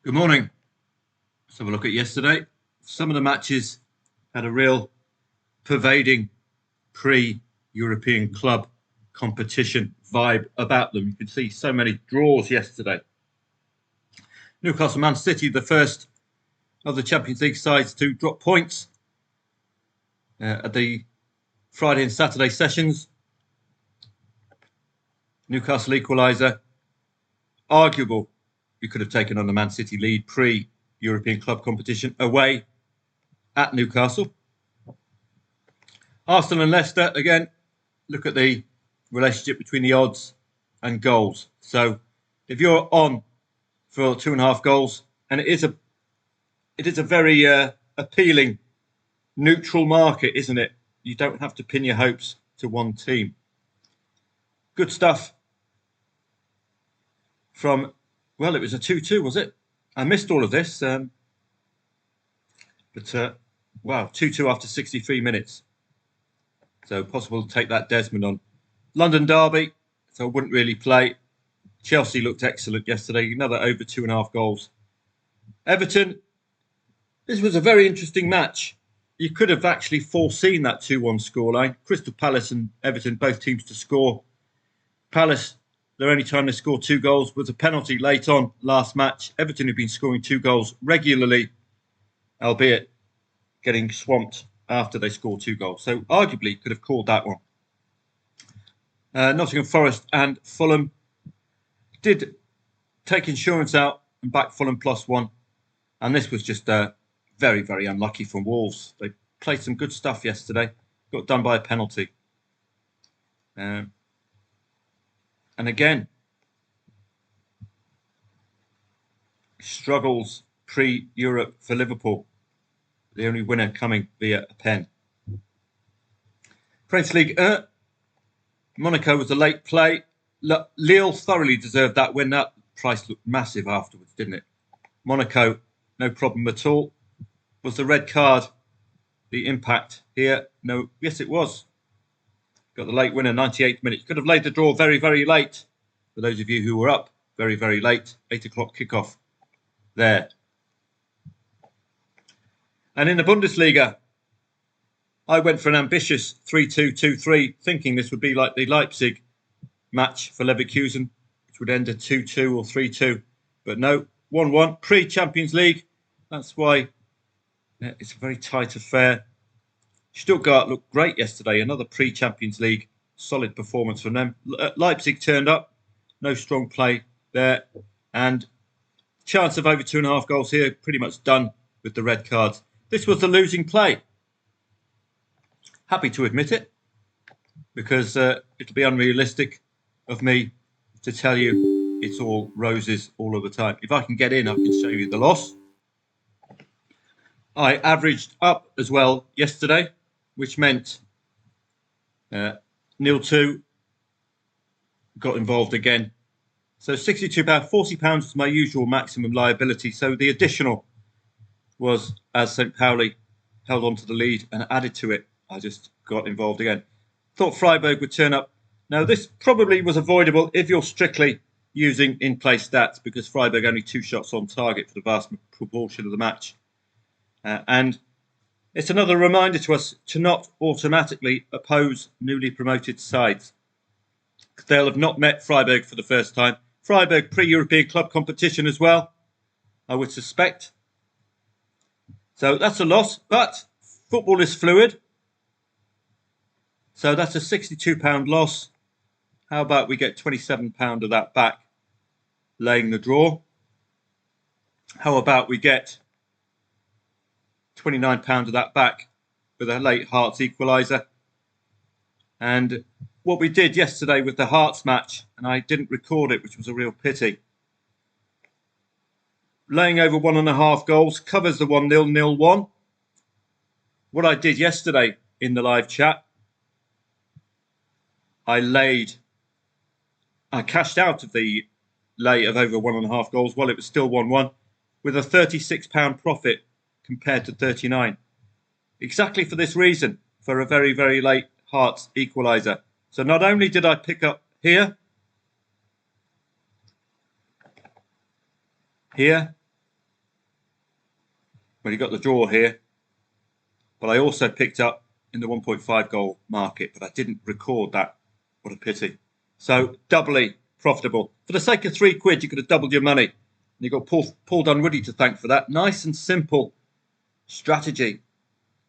Good morning. Let's have a look at yesterday. Some of the matches had a real pervading pre-European club competition vibe about them. You could see so many draws yesterday. Newcastle Man City, the first of the Champions League sides to drop points at the Friday and Saturday sessions. Newcastle equaliser. Arguable. You could have taken on the Man City lead pre-European club competition away at Newcastle. Arsenal and Leicester, again, look at the relationship between the odds and goals. So if you're on for 2.5 goals, and it is a very appealing neutral market, isn't it? You don't have to pin your hopes to one team. Good stuff from, well, it was a 2-2, was it? I missed all of this. Wow, 2-2 after 63 minutes. So possible to take that Desmond on. London derby, so I wouldn't really play. Chelsea looked excellent yesterday, another over 2.5 goals. Everton, this was a very interesting match. You could have actually foreseen that 2-1 scoreline. Crystal Palace and Everton, both teams to score. Palace, their only time they scored 2 goals was a penalty late on last match. Everton have been scoring 2 goals regularly, albeit getting swamped after they scored 2 goals. So arguably could have called that one. Nottingham Forest and Fulham did take insurance out and back Fulham +1. And this was just very, very unlucky from Wolves. They played some good stuff yesterday, got done by a penalty. And again, struggles pre-Europe for Liverpool. The only winner coming via a pen. French League 1. Monaco was a late play. Lille thoroughly deserved that win. That price looked massive afterwards, didn't it? Monaco, no problem at all. Was the red card the impact here? No, yes, it was. Got the late winner, 98th minute. Could have laid the draw very, very late. For those of you who were up very, very late, 8 o'clock kickoff there. And in the Bundesliga, I went for an ambitious 3-2-2-3, thinking this would be like the Leipzig match for Leverkusen, which would end a 2-2 or 3-2. But no, 1-1, pre-Champions League. That's why it's a very tight affair. Stuttgart looked great yesterday. Another pre-Champions League solid performance from them. Leipzig turned up. No strong play there. And chance of over 2.5 goals here. Pretty much done with the red cards. This was the losing play. Happy to admit it, because it'll be unrealistic of me to tell you it's all roses all of the time. If I can get in, I can show you the loss. I averaged up as well yesterday, which meant 0-2. Got involved again. So £62, £40 is my usual maximum liability. So the additional was as St. Pauli held on to the lead and added to it. I just got involved again. Thought Freiburg would turn up. Now, this probably was avoidable if you're strictly using in-play stats, because Freiburg only 2 shots on target for the vast proportion of the match. And it's another reminder to us to not automatically oppose newly promoted sides. They'll have not met Freiburg for the first time. Freiburg pre-European club competition as well, I would suspect. So that's a loss, but football is fluid. So that's a £62 loss. How about we get £27 of that back, laying the draw? How about we get £29 of that back with a late Hearts equaliser? And what we did yesterday with the Hearts match, and I didn't record it, which was a real pity. Laying over 1.5 goals covers the 1-0, 0-1. What I did yesterday in the live chat, I cashed out of the lay of over 1.5 goals while it was still 1-1 with a £36 profit compared to 39. Exactly for this reason, for a very, very late Hearts equaliser. So not only did I pick up here, Well, you got the draw here, but I also picked up in the 1.5 goal market, but I didn't record that. What a pity. So doubly profitable. For the sake of £3, you could have doubled your money. And you've got Paul Dunwoody to thank for that. Nice and simple strategy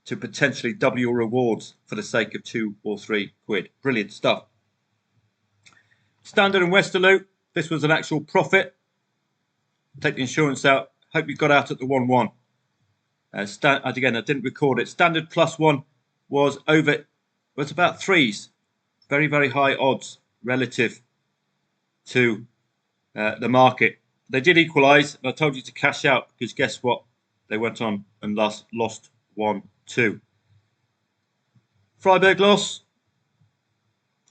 to potentially double your rewards for the sake of £2 or £3. Brilliant stuff. Standard and Westerlo. This was an actual profit. Take the insurance out. Hope you got out at the 1-1. Again, I didn't record it. Standard +1 was about threes. Very, very high odds relative to the market. They did equalise, and I told you to cash out because guess what? They went on and lost 1-2. Freiburg loss.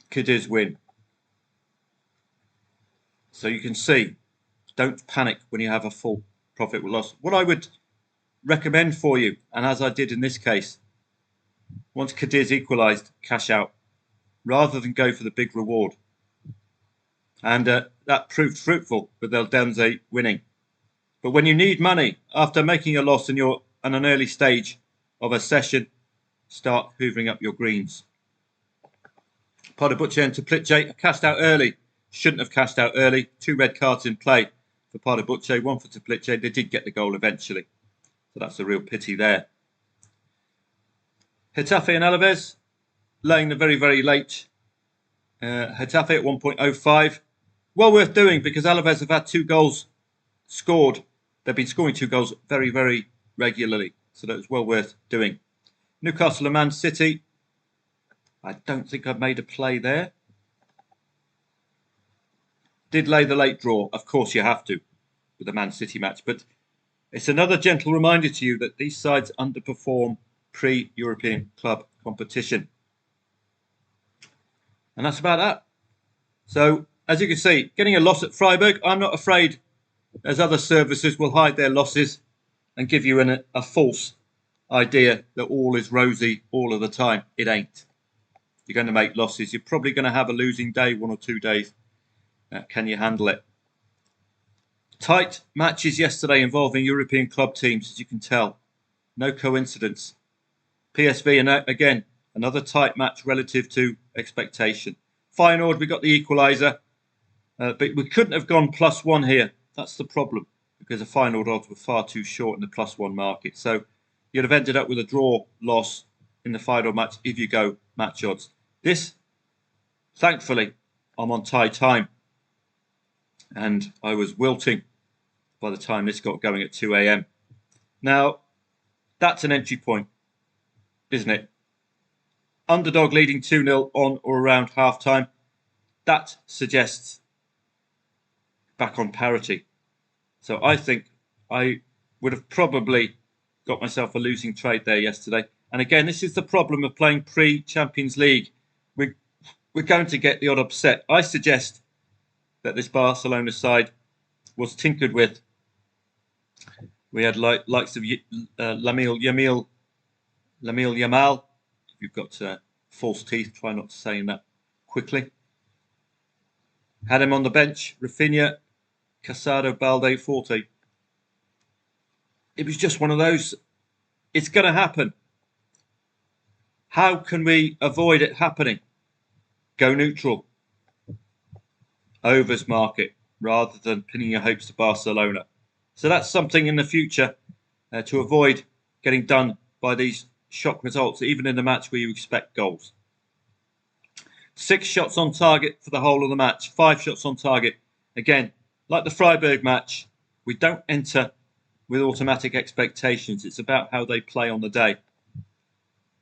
Cadiz win. So you can see, don't panic when you have a full profit or loss. What I would recommend for you, and as I did in this case, once Cadiz equalised, cash out rather than go for the big reward. And that proved fruitful with Eldense winning. But when you need money after making a loss and you're at an early stage of a session, start hoovering up your greens. Pardubice and Teplice cashed out early. Shouldn't have cashed out early. 2 red cards in play for Pardubice, 1 for Teplice. They did get the goal eventually. So that's a real pity there. Getafe and Alaves laying the very, very late. Getafe at 1.05. Well worth doing because Alaves have had 2 goals scored. They've been scoring 2 goals very, very regularly. So that was well worth doing. Newcastle and Man City. I don't think I've made a play there. Did lay the late draw. Of course you have to with the Man City match. But it's another gentle reminder to you that these sides underperform pre-European club competition. And that's about that. So, as you can see, getting a loss at Freiburg, I'm not afraid, as other services will hide their losses and give you a false idea that all is rosy all of the time. It ain't. You're going to make losses. You're probably going to have a losing day, 1 or 2 days. Can you handle it? Tight matches yesterday involving European club teams, as you can tell. No coincidence. PSV, and again, another tight match relative to expectation. Feyenoord, we got the equaliser, but we couldn't have gone +1 here. That's the problem, because the Feyenoord odds were far too short in the +1 market. So you'd have ended up with a draw loss in the Feyenoord match if you go match odds. This, thankfully, I'm on tie time, and I was wilting by the time this got going at 2 a.m. Now, that's an entry point, isn't it? Underdog leading 2-0 on or around half-time. That suggests back on parity. So I think I would have probably got myself a losing trade there yesterday. And again, this is the problem of playing pre-Champions League. We're going to get the odd upset. I suggest that this Barcelona side was tinkered with. We had likes of Lamine Yamal. If you've got false teeth, try not to say that quickly. Had him on the bench. Rafinha, Casado, Balde, Forte. It was just one of those. It's going to happen. How can we avoid it happening? Go neutral. Overs market rather than pinning your hopes to Barcelona. So that's something in the future to avoid getting done by these shock results, even in a match where you expect goals. 6 shots on target for the whole of the match. 5 shots on target. Again, like the Freiburg match, we don't enter with automatic expectations. It's about how they play on the day.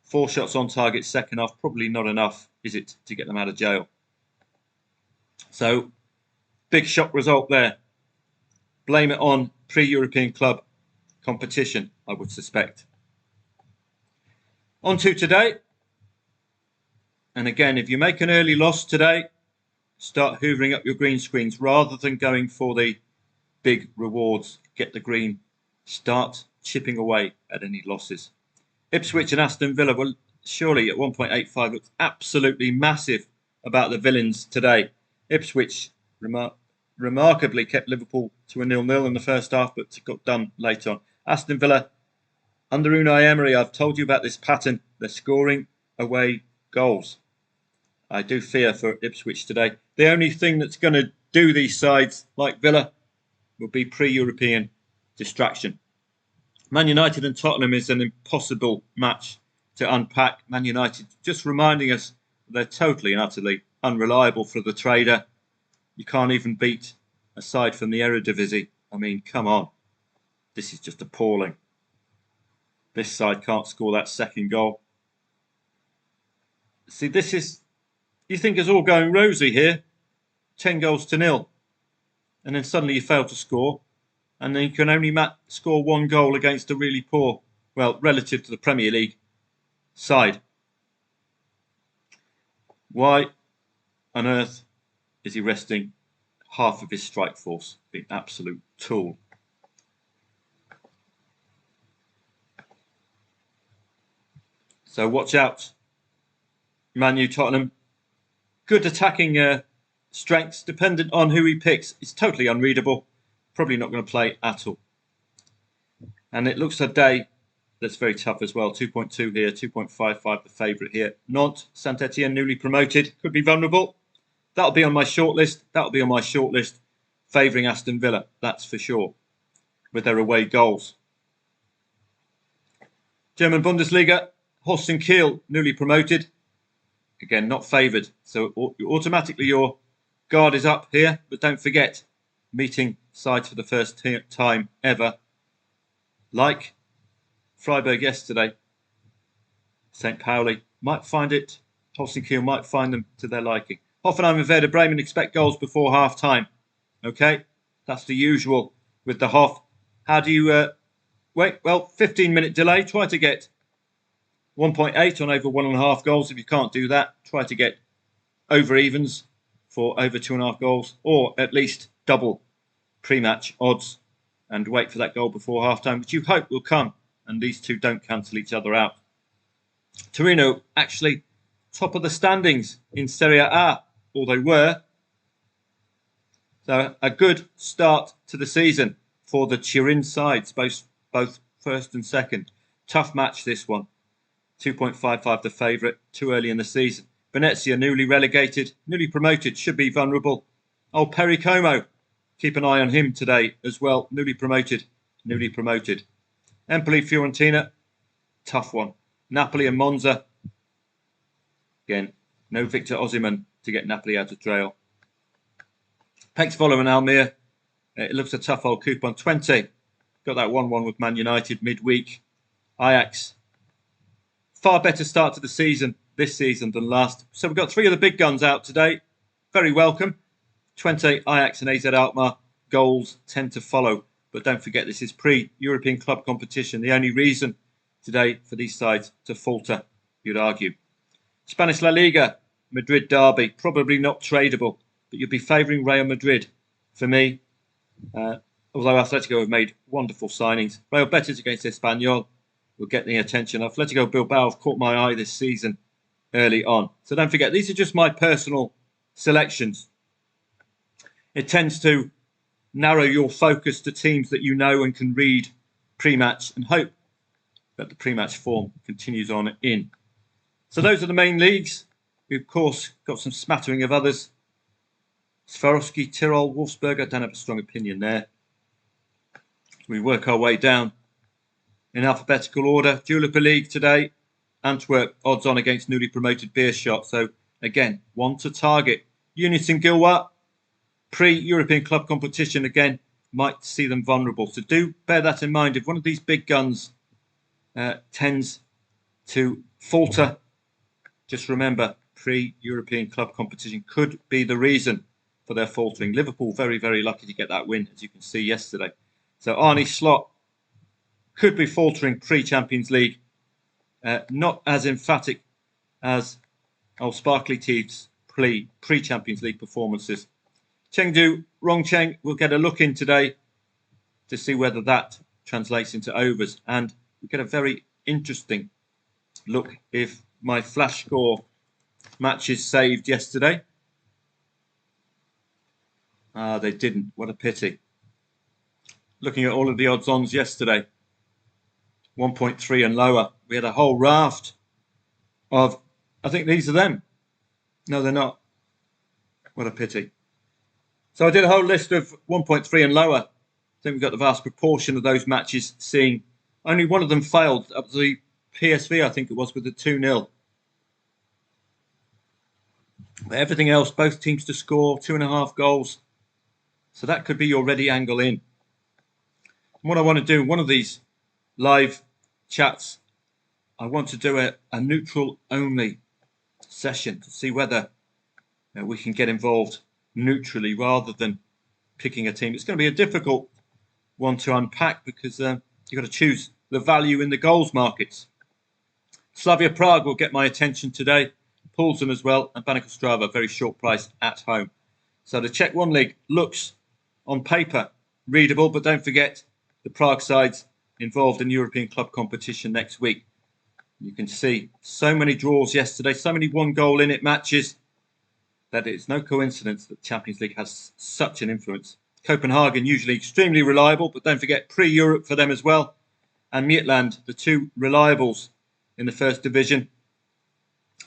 4 shots on target second half, probably not enough, is it, to get them out of jail? So, big shock result there. Blame it on pre-European club competition, I would suspect. On to today. And again, if you make an early loss today, start hoovering up your green screens rather than going for the big rewards. Get the green. Start chipping away at any losses. Ipswich and Aston Villa were surely at 1.85 looks absolutely massive about the villains today. Ipswich remarkably kept Liverpool to a 0-0 in the first half, but got done late on. Aston Villa Under Unai Emery, I've told you about this pattern. They're scoring away goals. I do fear for Ipswich today. The only thing that's going to do these sides like Villa will be pre-European distraction. Man United and Tottenham is an impossible match to unpack. Man United just reminding us they're totally and utterly unreliable for the trader. You can't even beat a side from the Eredivisie. I mean, come on. This is just appalling. This side can't score that second goal. See, this is, you think it's all going rosy here. 10 goals to nil. And then suddenly you fail to score. And then you can only score one goal against a really poor, well, relative to the Premier League side. Why on earth is he resting half of his strike force? Being an absolute tool. So watch out, Man U, Tottenham. Good attacking strengths, dependent on who he picks. It's totally unreadable. Probably not going to play at all. And it looks a day that's very tough as well. 2.2 here, 2.55 the favourite here. Nantes, Saint-Etienne, newly promoted, could be vulnerable. That'll be on my shortlist. Favouring Aston Villa, that's for sure, with their away goals. German Bundesliga, Holstein Kiel, newly promoted. Again, not favoured. So automatically your guard is up here. But don't forget, meeting sides for the first time ever. Like Freiburg yesterday, St. Pauli might find it. Holstein Kiel might find them to their liking. Hoffenheim and Werder Bremen expect goals before half-time. Okay, that's the usual with the Hoff. How do you wait? Well, 15-minute delay. Try to get 1.8 on over 1.5 goals. If you can't do that, try to get over evens for over 2.5 goals, or at least double pre-match odds, and wait for that goal before half-time, which you hope will come, and these two don't cancel each other out. Torino actually top of the standings in Serie A, or they were. So a good start to the season for the Turin sides, both first and second. Tough match, this one. 2.55 the favourite, too early in the season. Venezia, newly relegated, newly promoted, should be vulnerable. Old Perry Como, keep an eye on him today as well. Newly promoted. Empoli, Fiorentina, tough one. Napoli and Monza. Again, no Victor Osimhen to get Napoli out of trail. Pex Volley and Almere. It looks a tough old coupon. 20. Got that 1-1 with Man United midweek. Ajax. Far better start to the season this season than last. So we've got three of the big guns out today. Very welcome. 20, Ajax and AZ Alkmaar. Goals tend to follow. But don't forget, this is pre-European club competition. The only reason today for these sides to falter, you'd argue. Spanish La Liga, Madrid derby. Probably not tradable, but you'd be favouring Real Madrid for me. Although Atletico have made wonderful signings. Real Betis against Espanyol will get the attention. Atletico Bilbao have caught my eye this season early on. So don't forget, these are just my personal selections. It tends to narrow your focus to teams that you know and can read pre-match, and hope that the pre-match form continues on in. So those are the main leagues. We've, of course, got some smattering of others. Swarovski, Tyrol, Wolfsburg, I don't have a strong opinion there. We work our way down in alphabetical order. Jupiler League today. Antwerp, odds on against newly promoted Beerschot. So, again, one to target. Unison Gilwa, pre-European club competition, again, might see them vulnerable. So do bear that in mind. If one of these big guns tends to falter, just remember, pre-European club competition could be the reason for their faltering. Liverpool very, very lucky to get that win, as you can see yesterday. So Arne Slot could be faltering pre-Champions League. Not as emphatic as old Sparkly Teeth's pre-Champions League performances. Chengdu, Rongcheng, we'll get a look in today to see whether that translates into overs. And we get a very interesting look if my flash score matches saved yesterday. They didn't. What a pity. Looking at all of the odds-ons yesterday, 1.3 and lower. We had a whole raft of, I think these are them. No, they're not. What a pity. So I did a whole list of 1.3 and lower. I think we got the vast proportion of those matches seeing. Only one of them failed. That was the PSV, I think it was, with the 2-0. But everything else, both teams to score 2.5 goals. So that could be your ready angle in. And what I want to do, one of these live chats, I want to do a neutral only session to see whether we can get involved neutrally rather than picking a team. It's going to be a difficult one to unpack because you've got to choose the value in the goals markets. Slavia Prague will get my attention today. Poulsen as well, and Baník Ostrava, very short price at home. So the Czech One League looks on paper readable, but don't forget the Prague side's involved in European club competition next week. You can see so many draws yesterday, so many one-goal in it matches, that it's no coincidence that the Champions League has such an influence. Copenhagen usually extremely reliable, but don't forget pre-Europe for them as well. And Midtjylland, the two reliables in the first division.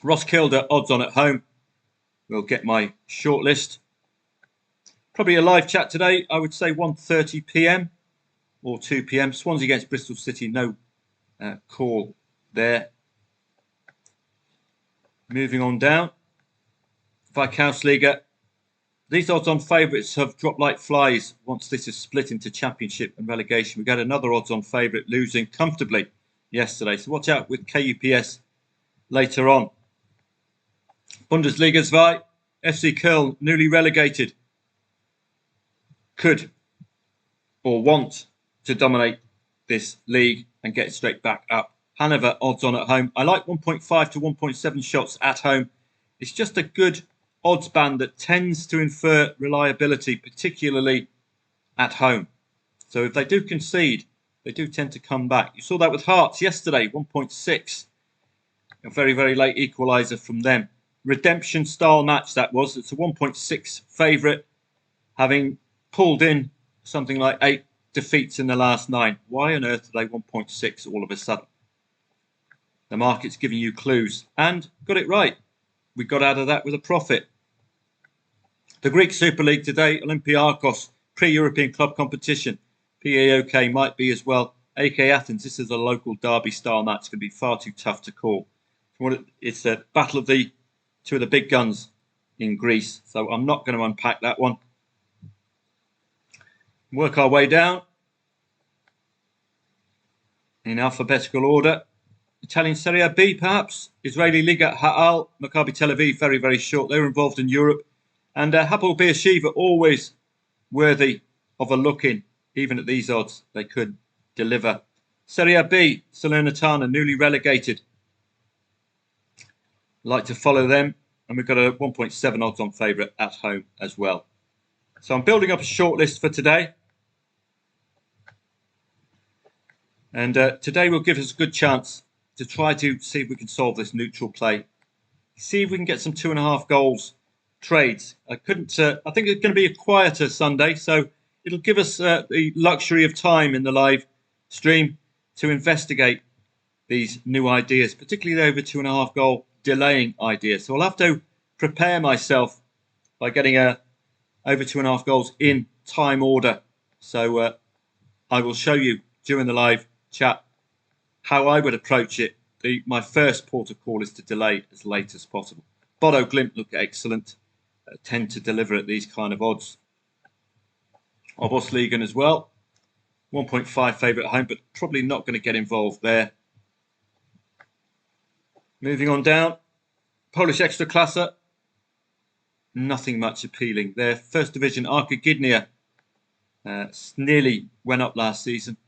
Roskilde odds on at home. We'll get my shortlist. Probably a live chat today. I would say 1:30 p.m. or 2 p.m. Swansea against Bristol City. No call there. Moving on down. Veikkausliiga. These odds-on favourites have dropped like flies once this is split into Championship and relegation. We got another odds-on favourite losing comfortably yesterday. So watch out with KUPS later on. Bundesliga 2, FC Köln, newly relegated, could or want to dominate this league and get straight back up. Hanover odds on at home. I like 1.5 to 1.7 shots at home. It's just a good odds band that tends to infer reliability, particularly at home. So if they do concede, they do tend to come back. You saw that with Hearts yesterday, 1.6. A very, very late equaliser from them. Redemption style match that was. It's a 1.6 favourite, having pulled in something like 8 defeats in the last 9. Why on earth are they 1.6 all of a sudden? The market's giving you clues and got it right. We got out of that with a profit. The Greek Super League today, Olympiakos, pre-European club competition. PAOK might be as well. AK Athens, this is a local derby style match. It's going to be far too tough to call. It's a battle of the two of the big guns in Greece. So I'm not going to unpack that one. Work our way down in alphabetical order. Italian Serie B, perhaps. Israeli Liga, Ha'al, Maccabi Tel Aviv, very, very short. They were involved in Europe. And Hapoel Beersheva, always worthy of a look-in. Even at these odds, they could deliver. Serie B, Salernitana, newly relegated. Like to follow them. And we've got a 1.7 odds on favourite at home as well. So I'm building up a shortlist for today. And today will give us a good chance to try to see if we can solve this neutral play. See if we can get some 2.5 goals trades. I think it's going to be a quieter Sunday, so it'll give us the luxury of time in the live stream to investigate these new ideas, particularly the over 2.5 goal delaying idea. So I'll have to prepare myself by getting over 2.5 goals in time order. So I will show you during the live chat how I would approach it. My first port of call is to delay as late as possible. Bodo Glimt look excellent, tend to deliver at these kind of odds. Obosligan as well, 1.5 favourite at home, but probably not going to get involved there. Moving on down, Polish Ekstraklasa, nothing much appealing there. First division, Arka Gdynia, nearly went up last season.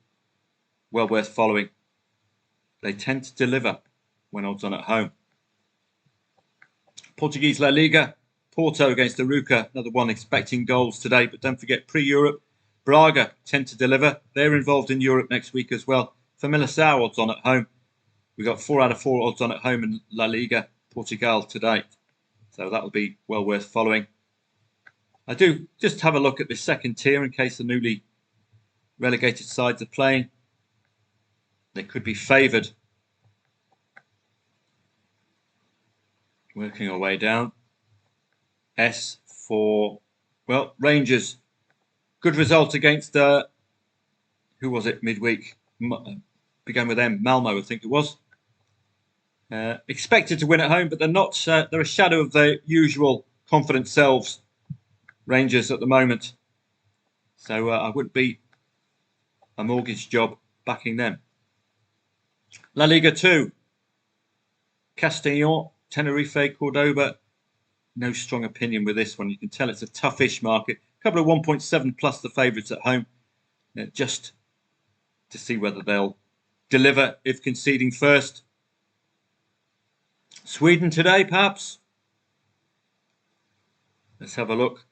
Well worth following. They tend to deliver when odds on at home. Portuguese La Liga, Porto against Arouca, another one expecting goals today, but don't forget pre-Europe. Braga tend to deliver. They're involved in Europe next week as well. Famalicão odds on at home. We've got 4 out of 4 odds on at home in La Liga, Portugal today. So that'll be well worth following. I do just have a look at the second tier in case the newly relegated sides are playing. They could be favoured. Working our way down. S for, well, Rangers. Good result against, who was it midweek? Began with M, Malmo, I think it was. Expected to win at home, but they're not. They're a shadow of their usual confident selves, Rangers, at the moment. So I wouldn't be a mortgage job backing them. La Liga 2. Castellón, Tenerife, Cordoba. No strong opinion with this one. You can tell it's a toughish market. A couple of 1.7 plus the favourites at home. Just to see whether they'll deliver if conceding first. Sweden today, perhaps? Let's have a look.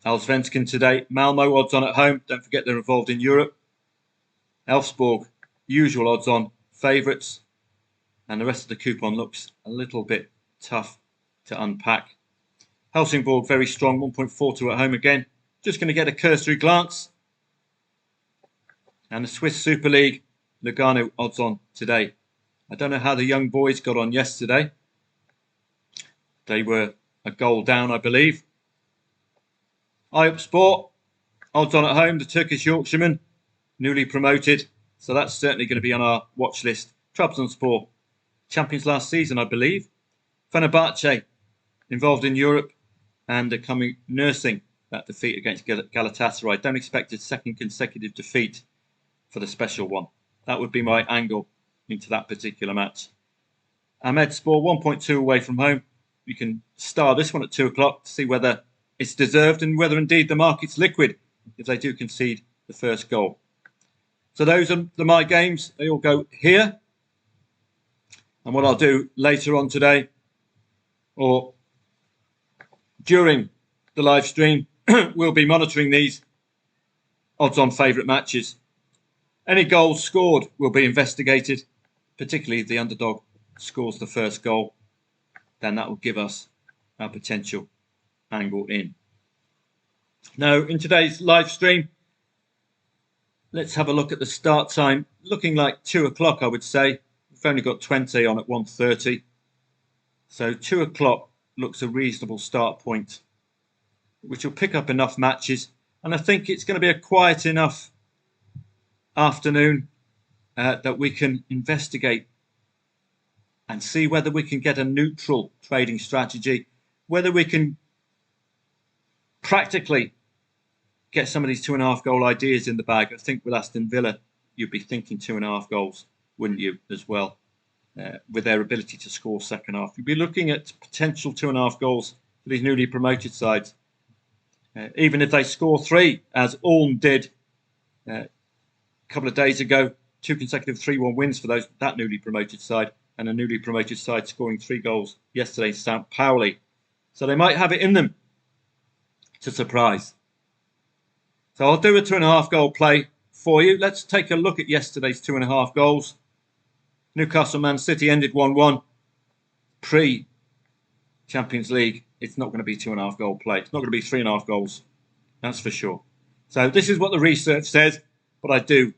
Allsvenskan today. Malmo odds on at home. Don't forget they're involved in Europe. Elfsborg, usual odds on favourites. And the rest of the coupon looks a little bit tough to unpack. Helsingborg, very strong, 1.42 at home again. Just going to get a cursory glance. And the Swiss Super League, Lugano odds on today. I don't know how the young boys got on yesterday. They were a goal down, I believe. Sport, odds on at home, the Turkish Yorkshireman, newly promoted. So that's certainly going to be on our watch list. Trabzonspor, champions last season, I believe. Fenerbahce, involved in Europe and are nursing that defeat against Galatasaray. Don't expect a second consecutive defeat for the special one. That would be my angle into that particular match. Ahmedspor, 1.2 away from home. You can star this one at 2 o'clock to see whether it's deserved and whether indeed the market's liquid if they do concede the first goal. So those are my games. They all go here. And what I'll do later on today or during the live stream, we'll be monitoring these odds-on favourite matches. Any goals scored will be investigated, particularly if the underdog scores the first goal. Then that will give us our potential angle in. Now, in today's live stream, let's have a look at the start time. Looking like 2 o'clock, I would say. We've only got 20 on at 1:30. So 2 o'clock looks a reasonable start point, which will pick up enough matches. And I think it's going to be a quiet enough afternoon that we can investigate and see whether we can get a neutral trading strategy, whether we can practically get some of these 2.5 goal ideas in the bag. I think with Aston Villa, you'd be thinking 2.5 goals, wouldn't you, as well, with their ability to score second half. You'd be looking at potential 2.5 goals for these newly promoted sides. Even if they score 3, as Ulm did a couple of days ago, 2 consecutive 3-1 wins for that newly promoted side, and a newly promoted side scoring 3 goals yesterday, St. Pauli. So they might have it in them to surprise. So I'll do a 2.5 goal play for you. Let's take a look at yesterday's 2.5 goals. Newcastle Man City ended 1-1. Pre-Champions League, it's not going to be 2.5 goal play. It's not going to be 3.5 goals. That's for sure. So this is what the research says, but I do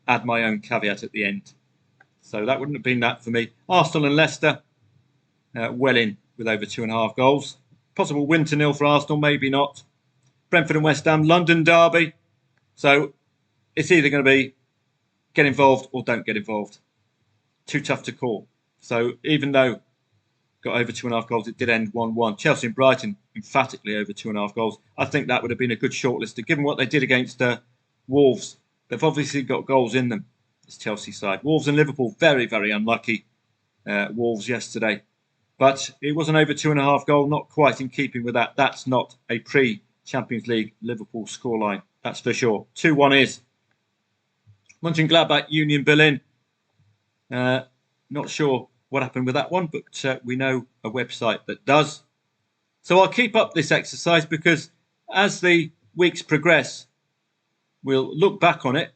add my own caveat at the end. So that wouldn't have been that for me. Arsenal and Leicester, well in with over 2.5 goals. Possible win to 0 for Arsenal, maybe not. Brentford and West Ham, London derby. So it's either going to be get involved or don't get involved. Too tough to call. So even though got over 2.5 goals, it did end 1-1. Chelsea and Brighton, emphatically over 2.5 goals. I think that would have been a good shortlister, given what they did against Wolves. They've obviously got goals in them, this Chelsea side. Wolves and Liverpool, very, very unlucky. Wolves yesterday. But it was an over 2.5 goal, not quite in keeping with that. That's not a pre-Champions League Liverpool scoreline, that's for sure. 2-1 is. Mönchengladbach, Union Berlin. Not sure what happened with that one, but we know a website that does. So I'll keep up this exercise because as the weeks progress, we'll look back on it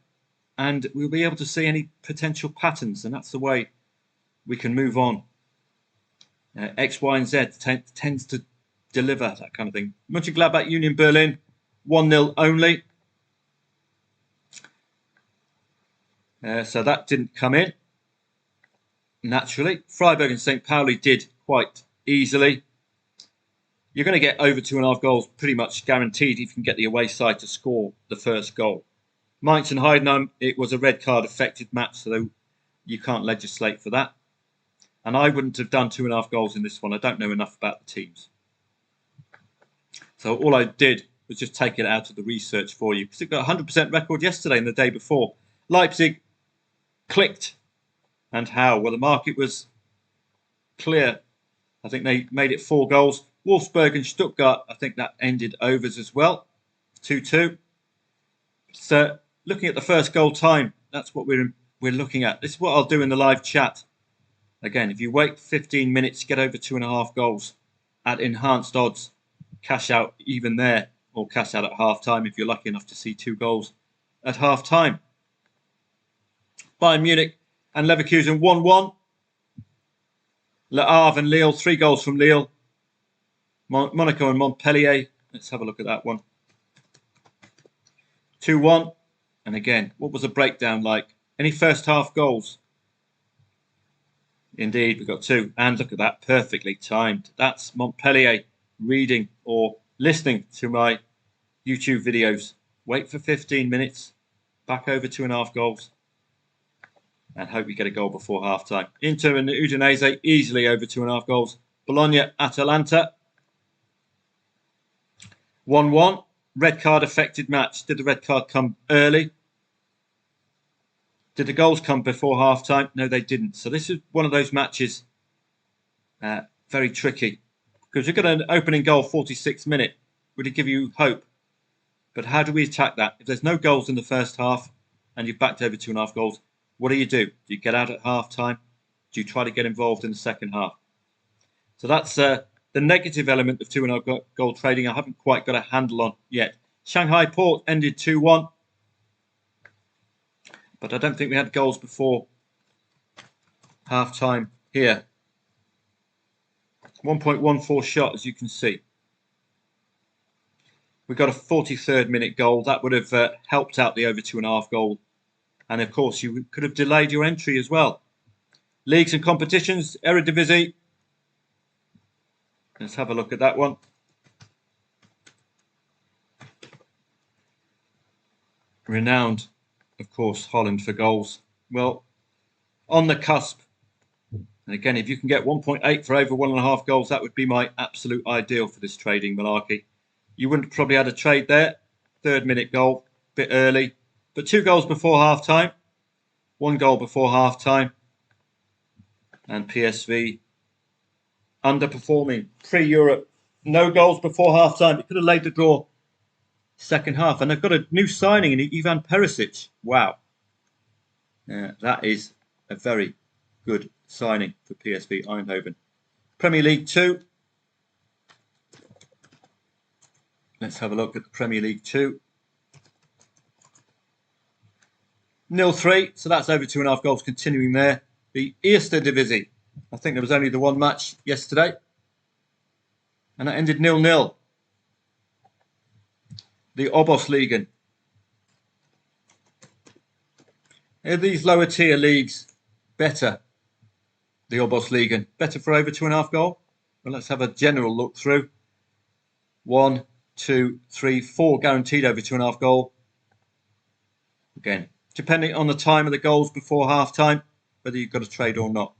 and we'll be able to see any potential patterns, and that's the way we can move on. X, Y, and Z tends to deliver that kind of thing. Mönchengladbach, Union Berlin, 1-0 only. So that didn't come in, naturally. Freiburg and St. Pauli did quite easily. You're going to get over 2.5 goals pretty much guaranteed if you can get the away side to score the first goal. Mainz and Heidenheim, it was a red card affected match, so you can't legislate for that. And I wouldn't have done 2.5 goals in this one. I don't know enough about the teams. So all I did was just take it out of the research for you, because it got a 100% record yesterday and the day before. Leipzig clicked. And how? Well, the market was clear. I think they made it 4 goals. Wolfsburg and Stuttgart, I think that ended overs as well. 2-2. So looking at the first goal time, that's what we're looking at. This is what I'll do in the live chat. Again, if you wait 15 minutes, get over 2.5 goals at enhanced odds, cash out even there, or cash out at half time if you're lucky enough to see 2 goals at half time. Bayern Munich and Leverkusen 1-1. Le Havre and Lille, 3 goals from Lille. Monaco and Montpellier, let's have a look at that one. 2-1. And again, what was the breakdown like? Any first half goals? Indeed, we got 2. And look at that, perfectly timed. That's Montpellier reading or listening to my YouTube videos. Wait for 15 minutes, back over 2.5 goals, and hope you get a goal before half time. Inter and Udinese easily over 2.5 goals. Bologna, Atalanta 1-1. Red card affected match. Did the red card come early? Did the goals come before half time? No, they didn't. So this is one of those matches very tricky, because you've got an opening goal 46th minute. Would it give you hope? But how do we attack that? If there's no goals in the first half and you've backed over 2.5 goals, what do? Do you get out at half time? Do you try to get involved in the second half? So that's the negative element of 2.5 goal trading. I haven't quite got a handle on yet. Shanghai Port ended 2-1. But I don't think we had goals before half time here. 1.14 shot, as you can see. We got a 43rd minute goal. That would have helped out the over 2.5 goal. And of course, you could have delayed your entry as well. Leagues and competitions, Eredivisie. Let's have a look at that one. Renowned, of course, Holland for goals. Well, on the cusp. And again, if you can get 1.8 for over 1.5 goals, that would be my absolute ideal for this trading malarkey. You wouldn't probably had a trade there. 3rd minute goal, bit early. But 2 goals before half time. 1 goal before half time. And PSV underperforming. Pre-Europe, no goals before half time. It could have laid the draw second half. And they've got a new signing in Ivan Perisic. Wow. That is a very good signing for PSV Eindhoven. Premier League 2. Let's have a look at the Premier League 2. 0-3, so that's over 2.5 goals continuing there. The Eredivisie, I think there was only the one match yesterday. And that ended 0-0. The Oberliga. Are these lower tier leagues better? The Oberliga, better for over 2.5 goal? Well, let's have a general look through. 1, 2, 3, 4 guaranteed over 2.5 goal. Again, depending on the time of the goals before half time, whether you've got a trade or not.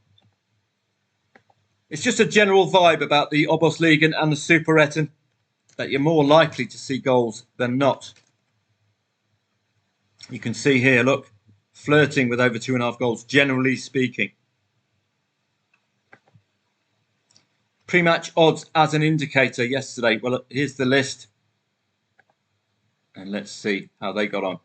It's just a general vibe about the Oberliga and the Superettan that you're more likely to see goals than not. You can see here, look, flirting with over 2.5 goals, generally speaking. Pre-match odds as an indicator yesterday. Well, here's the list. And let's see how they got on.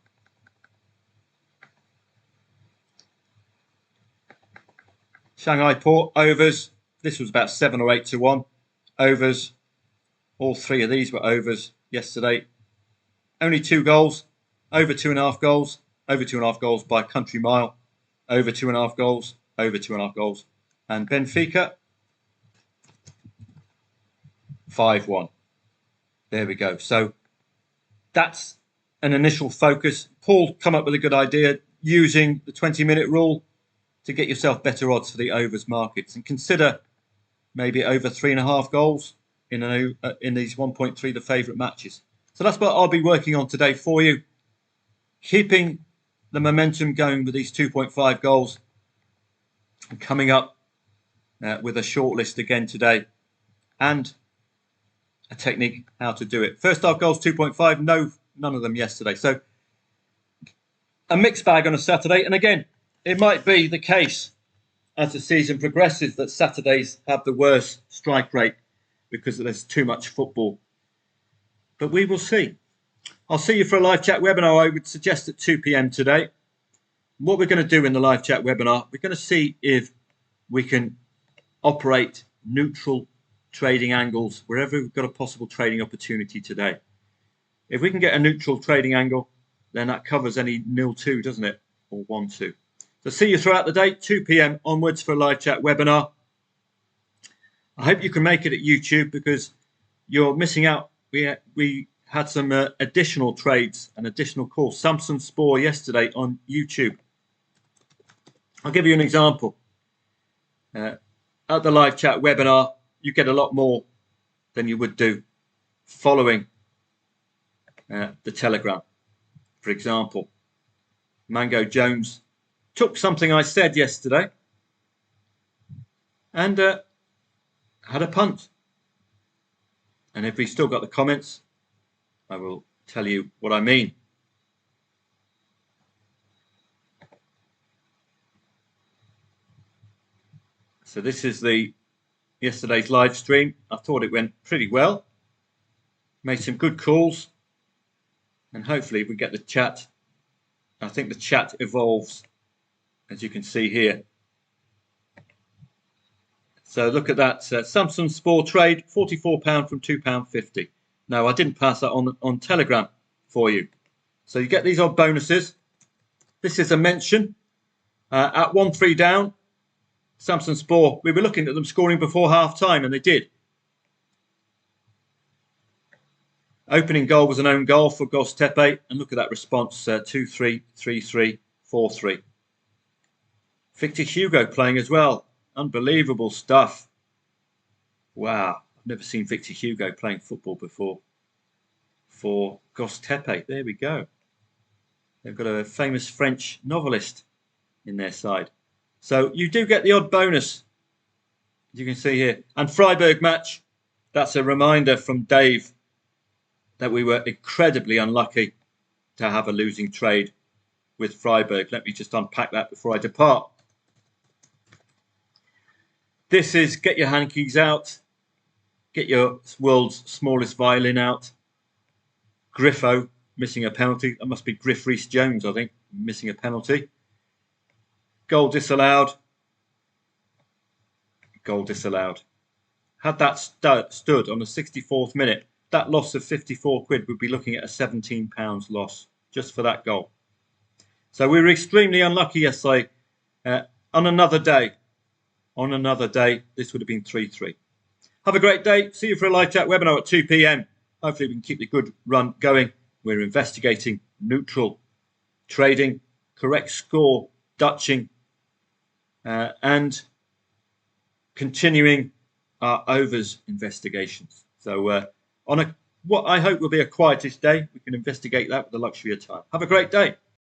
Shanghai Port, overs. This was about 7 or 8 to 1. Overs. All 3 of these were overs yesterday. Only 2 goals. Over 2.5 goals. Over 2.5 goals by country mile. Over 2.5 goals. Over 2.5 goals. And Benfica, 5-1. There we go. So that's an initial focus. Paul come up with a good idea. using the 20-minute rule to get yourself better odds for the overs markets, and consider maybe over 3.5 goals in these 1.3 the favourite matches. So that's what I'll be working on today for you, keeping the momentum going with these 2.5 goals, and coming up with a short list again today and a technique how to do it. First half goals 2.5, none of them yesterday. So a mixed bag on a Saturday. And again, it might be the case as the season progresses that Saturdays have the worst strike rate because there's too much football. But we will see. I'll see you for a live chat webinar. I would suggest at 2 p.m. today. What we're going to do in the live chat webinar, we're going to see if we can operate neutral trading angles wherever we've got a possible trading opportunity today. If we can get a neutral trading angle, then that covers any 0-2, doesn't it? Or 1-2. So see you throughout the day, 2 p.m. onwards for a live chat webinar. I hope you can make it at YouTube because you're missing out. We had some additional trades and additional calls. Samson Spore yesterday on YouTube. I'll give you an example. At the live chat webinar, you get a lot more than you would do following the Telegram. For example, Mango Jones took something I said yesterday and had a punt. And if we still got the comments, I will tell you what I mean. So this is yesterday's live stream. I thought it went pretty well. Made some good calls. And hopefully we get the chat. I think the chat evolves, as you can see here. So look at that. Samsung Spore trade, £44 from £2.50. No, I didn't pass that on Telegram for you. So you get these odd bonuses. This is a mention. At 1-3 down, Samsung Spore, we were looking at them scoring before half-time, and they did. Opening goal was an own goal for Göztepe, and look at that response, 2-3, 3-3, 4-3. Victor Hugo playing as well. Unbelievable stuff. Wow, I've never seen Victor Hugo playing football before. For Göztepe, there we go. They've got a famous French novelist in their side. So you do get the odd bonus, as you can see here. And Freiburg match, that's a reminder from Dave that we were incredibly unlucky to have a losing trade with Freiburg. Let me just unpack that before I depart. This is get your hankies out, get your world's smallest violin out. Griffo missing a penalty. That must be Griff Rhys-Jones, I think, missing a penalty. Goal disallowed. Goal disallowed. Had that stood on the 64th minute, that loss of 54 quid would be looking at a £17 loss just for that goal. So we were extremely unlucky yesterday. On another day, this would have been 3-3. Have a great day. See you for a live chat webinar at 2 p.m. Hopefully we can keep the good run going. We're investigating neutral trading, correct score, Dutching, and continuing our overs investigations. So on what I hope will be a quietest day, we can investigate that with the luxury of time. Have a great day.